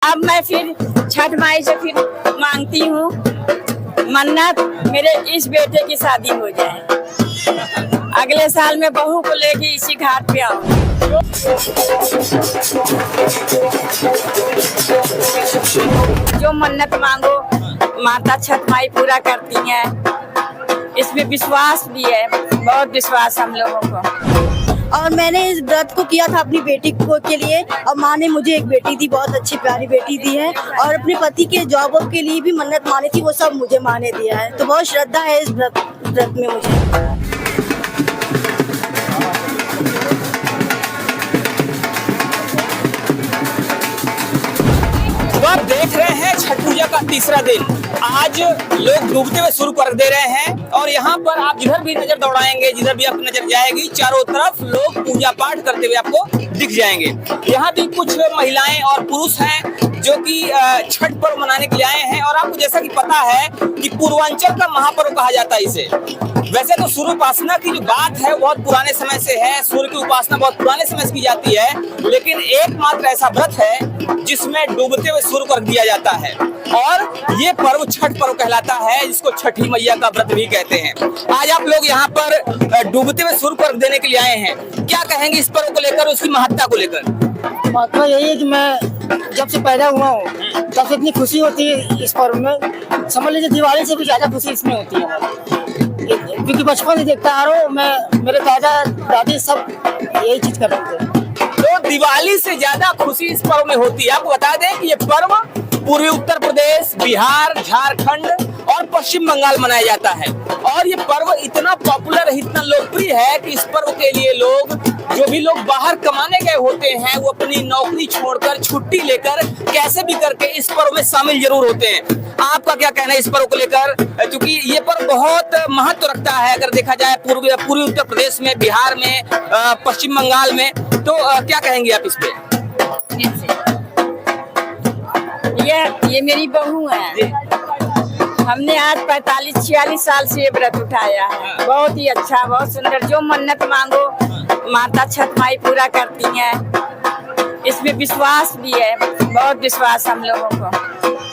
अब मैं फिर छठ माई से फिर मांगती हूँ मन्नत, मेरे इस बेटे की शादी हो जाए। अगले साल मैं बहू को लेके इसी घाट पे आऊँ। जो मन्नत मांगो माता छठ माई पूरा करती हैं, इसमें विश्वास भी है, बहुत विश्वास हम लोगों को। और मैंने इस व्रत को किया था अपनी बेटी को के लिए, और माँ ने मुझे एक बेटी दी, बहुत अच्छी प्यारी बेटी दी है। और अपने पति के जॉब के लिए भी मन्नत मानी थी, वो सब मुझे माँ ने दिया है। तो बहुत श्रद्धा है इस व्रत में मुझे। तो आप देख रहे हैं छठ पूजा का तीसरा दिन। आज लोग डूबते हुए शुरू कर दे रहे हैं और यहाँ पर आप जिधर भी नजर दौड़ाएंगे, जिधर भी आपकी नजर जाएगी, चारों तरफ लोग पूजा पाठ करते हुए आपको दिख जाएंगे। यहाँ भी कुछ महिलाएं और पुरुष हैं जो कि छठ पर्व मनाने के लिए आए हैं। और आपको जैसा कि पता है कि पूर्वांचल का महापर्व कहा जाता है इसे। वैसे तो सूर्य उपासना की जो बात है बहुत पुराने समय से है, सूर्य की उपासना बहुत पुराने समय से की जाती है, लेकिन एकमात्र ऐसा व्रत है जिसमें डूबते हुए शुरू कर दिया जाता है। और ये पर्व छठ पर्व कहलाता है, जिसको छठी मैया का व्रत भी कहते हैं। आज आप लोग यहाँ पर डूबते हुए शुरू कर देने के लिए आए हैं, क्या कहेंगे इस पर्व को लेकर, उसकी महत्ता को लेकर? महत्व यही है कि मैं जब से पैदा हुआ हूँ तब से इतनी खुशी होती है इस पर्व में। समझ लीजिए दिवाली से भी ज्यादा खुशी इसमें होती है, क्योंकि बचपन से देखता आ रहा हूँ मैं, मेरे दादा दादी सब यही चीज कर रहे थे। तो दिवाली से ज्यादा खुशी इस पर्व में होती है। आपको बता दें कि ये पर्व पूर्वी उत्तर प्रदेश, बिहार, झारखंड और पश्चिम बंगाल मनाया जाता है। और ये पर्व इतना पॉपुलर है, इतना लोकप्रिय है कि इस पर्व के लिए लोग, जो भी लोग बाहर कमाने गए होते हैं, वो अपनी नौकरी छोड़कर, छुट्टी लेकर, कैसे भी करके इस पर्व में शामिल जरूर होते हैं। आपका क्या कहना है इस पर्व को लेकर? क्योंकि ये पर्व बहुत महत्व रखता है अगर देखा जाए पूर्वी उत्तर प्रदेश में, बिहार में, पश्चिम बंगाल में। तो क्या कहेंगे आप इस पे? ये मेरी बहू है। हमने आज 45-46 साल से ये व्रत उठाया है। बहुत ही अच्छा, बहुत सुंदर। जो मन्नत मांगो माता छठ माई पूरा करती हैं, इसमें विश्वास भी है, बहुत विश्वास हम लोगों को।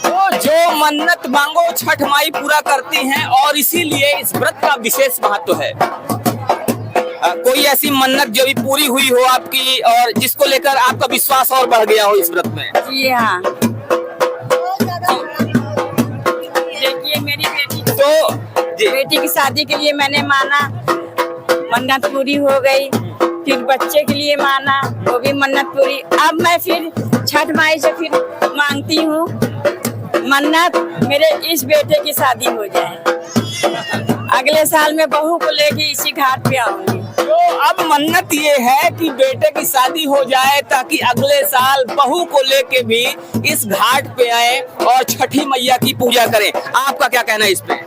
तो जो मन्नत मांगो छठ माई पूरा करती हैं, और इसीलिए इस व्रत का विशेष महत्व है। कोई ऐसी मन्नत जो भी पूरी हुई हो आपकी, और जिसको लेकर आपका विश्वास और बढ़ गया हो इस व्रत में? जी हाँ, देखिए मेरी बेटी की शादी के लिए मैंने माना, मन्नत पूरी हो गई। फिर बच्चे के लिए माना, वो भी मन्नत पूरी। अब मैं फिर छठ माई से फिर मांगती हूँ मन्नत, मेरे इस बेटे की शादी हो जाए। अगले साल मैं बहू को लेके इसी घाट पे आऊंगी। तो अब मन्नत ये है कि बेटे की शादी हो जाए, ताकि अगले साल बहू को लेके भी इस घाट पे आए और छठी मैया की पूजा करें। आपका क्या कहना है इस पे?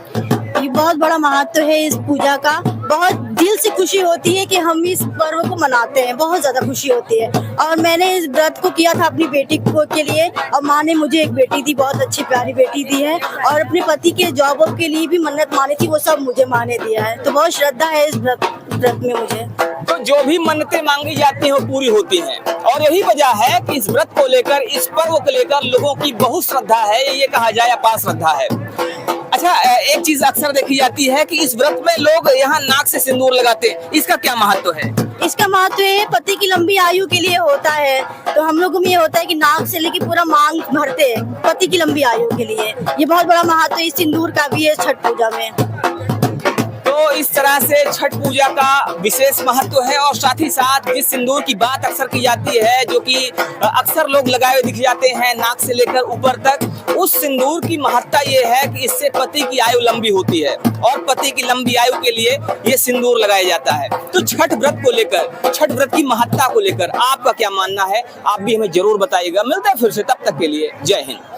ये बहुत बड़ा महत्व है इस पूजा का। बहुत दिल से खुशी होती है कि हम इस पर्व को मनाते हैं, बहुत ज्यादा खुशी होती है। और मैंने इस व्रत को किया था अपनी बेटी को के लिए, और माँ ने मुझे एक बेटी दी, बहुत अच्छी प्यारी बेटी दी है। और अपने पति के जॉब के लिए भी मन्नत मानी थी, वो सब मुझे माँ ने दिया है। तो बहुत श्रद्धा है इस व्रत में मुझे। तो जो भी मन्नतें मांगी जाती हैं वो पूरी होती हैं, और यही वजह है कि इस व्रत को लेकर, इस पर्व को लेकर लोगों की बहुत श्रद्धा है, ये कहा जाए अपार श्रद्धा है। अच्छा, एक चीज अक्सर देखी जाती है कि इस व्रत में लोग यहाँ नाक से सिंदूर लगाते हैं, इसका क्या महत्व है? इसका महत्व है पति की लंबी आयु के लिए होता है। तो हम लोगों में ये होता है कि नाक से लेके पूरा मांग भरते हैं पति की लंबी आयु के लिए। ये बहुत बड़ा महत्व इस सिंदूर का भी है छठ पूजा में। तो इस तरह से छठ पूजा का विशेष महत्व है। और साथ ही साथ जिस सिंदूर की बात अक्सर की जाती है, जो कि अक्सर लोग लगाए हुए दिख जाते हैं नाक से लेकर ऊपर तक, उस सिंदूर की महत्ता ये है कि इससे पति की आयु लंबी होती है, और पति की लंबी आयु के लिए ये सिंदूर लगाया जाता है। तो छठ व्रत को लेकर, छठ व्रत की महत्ता को लेकर आपका क्या मानना है, आप भी हमें जरूर बताइएगा। मिलते हैं फिर से, तब तक के लिए जय हिंद।